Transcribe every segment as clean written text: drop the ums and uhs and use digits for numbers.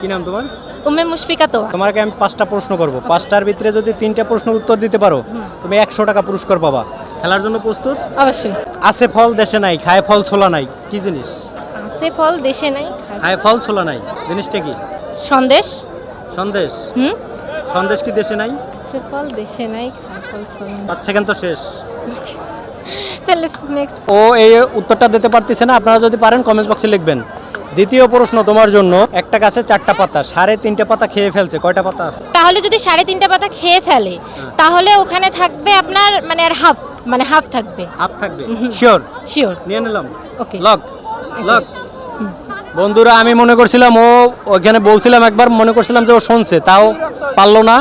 কি নাম তোমার? উম্মে মুশফিকা তো। তোমাকে আমি 5টা প্রশ্ন করব। 5টার ভিতরে যদি 3টা প্রশ্নের উত্তর দিতে পারো তুমি 100 টাকা পুরস্কার পাবা। খেলার জন্য প্রস্তুত? অবশ্যই। আছে ফল দেশে নাই, খায় ফল ছোলা নাই, কি জিনিস? আছে ফল দেশে নাই, খায় ফল ছোলা নাই, জিনিসটা কি? সন্দেশ। সন্দেশ। সন্দেশ কি দেশে নাই? আছে ফল দেশে নাই, খায় ফল সোনা। 5 সেকেন্ড তো শেষ। তাহলে নেক্সট। ও এই উত্তরটা দিতে পারতেছে না। আপনারা যদি পারেন কমেন্ট বক্সে লিখবেন। দ্বিতীয় প্রশ্ন তোমার জন্য। একটা গাছে 4টা পাতা, 3.5টা পাতা খেয়ে ফেলছে, কয়টা পাতা আছে? তাহলে যদি 3.5টা পাতা খেয়ে ফেলে তাহলে ওখানে থাকবে আপনার মানে আর হাফ থাকবে। হাফ থাকবে শিওর? শিওর। নিয়ে নিলাম। ওকে। Lock lock. বন্ধুরা আমি মনে করছিলাম ও ওখানে বলছিলাম একবার, মনে করছিলাম যে ও শুনছে, তাও পারলো না।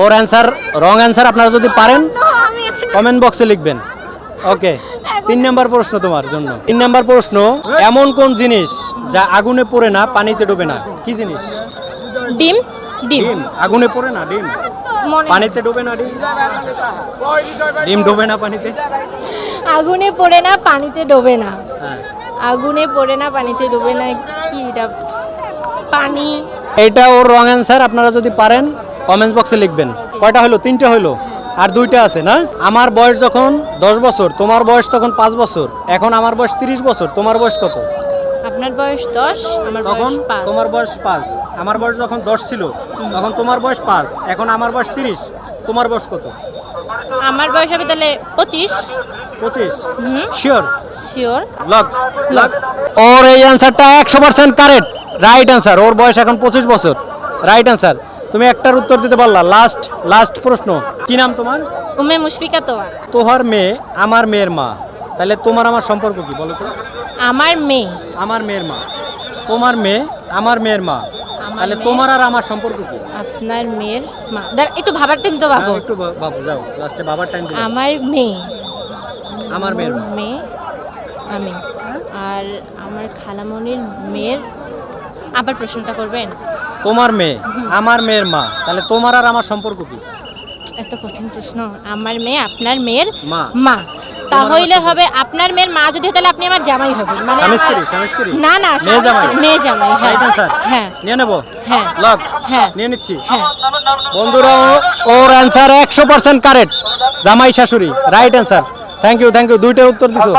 ওর অ্যান্সার রং অ্যান্সার। আপনারা যদি পারেন কমেন্ট বক্সে লিখবেন। ওকে, 3 নাম্বার প্রশ্ন তোমার জন্য। 3 নাম্বার প্রশ্ন, এমন কোন জিনিস যা আগুনে পড়ে না, পানিতে ডুবে না, কি জিনিস? ডিম। ডিম। ডিম আগুনে পড়ে না, ডিম পানিতে ডুবে না, ডিম ডিম ডুবে না পানিতে। আগুনে পড়ে না, পানিতে ডোবে না। হ্যাঁ, আগুনে পড়ে না, পানিতে ডোবে না, কি এটা? পানি। এইটা ওর রং অ্যান্সার। আপনারা যদি পারেন কমেন্ট বক্সে লিখবেন। কয়টা হলো? 3টা হলো, আর 2টা আছে না? আমার বয়স যখন 10 বছর, তোমার বয়স তখন 5 বছর। এখন আমার বয়স 30 বছর, তোমার বয়স কত? আপনার বয়স 10, আমার তখন বয়স 5। তোমার বয়স 5। আমার বয়স যখন 10 ছিল তখন তোমার বয়স 5। এখন আমার বয়স 30, তোমার বয়স কত? আমার বয়স হবে তাহলে 25। 25 শিওর? শিওর। Lock lock. ওর এই অ্যানসারটা 100% কারেক্ট, রাইট অ্যানসার। ওর বয়স এখন 25 বছর, রাইট অ্যানসার। তুমি একটার উত্তর দিতে পারলা। লাস্ট প্রশ্ন। কি নাম তোমার? উম্মে মুশফিকা তো। তোহার মেয়ে আমার মেয়ের মা, তাহলে তোমার আমার সম্পর্ক কি বলো তো? আমার মেয়ে আমার মেয়ের মা, তোমার মেয়ে আমার মেয়ের মা, তাহলে মেয়ে। তোমার আর আমার সম্পর্ক কি? আপনার মেয়ের মা। একটু ভাবার টাইম তো বাবু। হ্যাঁ, একটু বাবু যাও, লাস্টে বাবার টাইম দিলাম। আমার মেয়ে। আমার মেয়ের মা। মেয়ে আমি আর আমার খালামণির মেয়ের। আবার প্রশ্নটা করবেন? তোমার মেয়ে আমার মেয়ের মা, তাহলে তোমার আর আমার সম্পর্ক কি? এত কঠিন প্রশ্ন। আমার মেয়ে আপনার মেয়ের মা। মা, তাহলে হবে আপনার মেয়ের মা। যদি হয় তাহলে আপনি আমার জামাই হবেন। মানে স্বামী আমার- স্ত্রী? না না, মেয়ে জামাই। মেয়ে জামাই। হ্যাঁ রাইট অ্যানসার। হ্যাঁ নিয়ে নেব। হ্যাঁ লক। হ্যাঁ নিয়ে নিচ্ছি। হ্যাঁ। বন্ধুরা ওর অ্যানসার 100% কারেক্ট, জামাই শাশুড়ি, রাইট অ্যানসার। থ্যাংক ইউ 2টা উত্তর দিছো।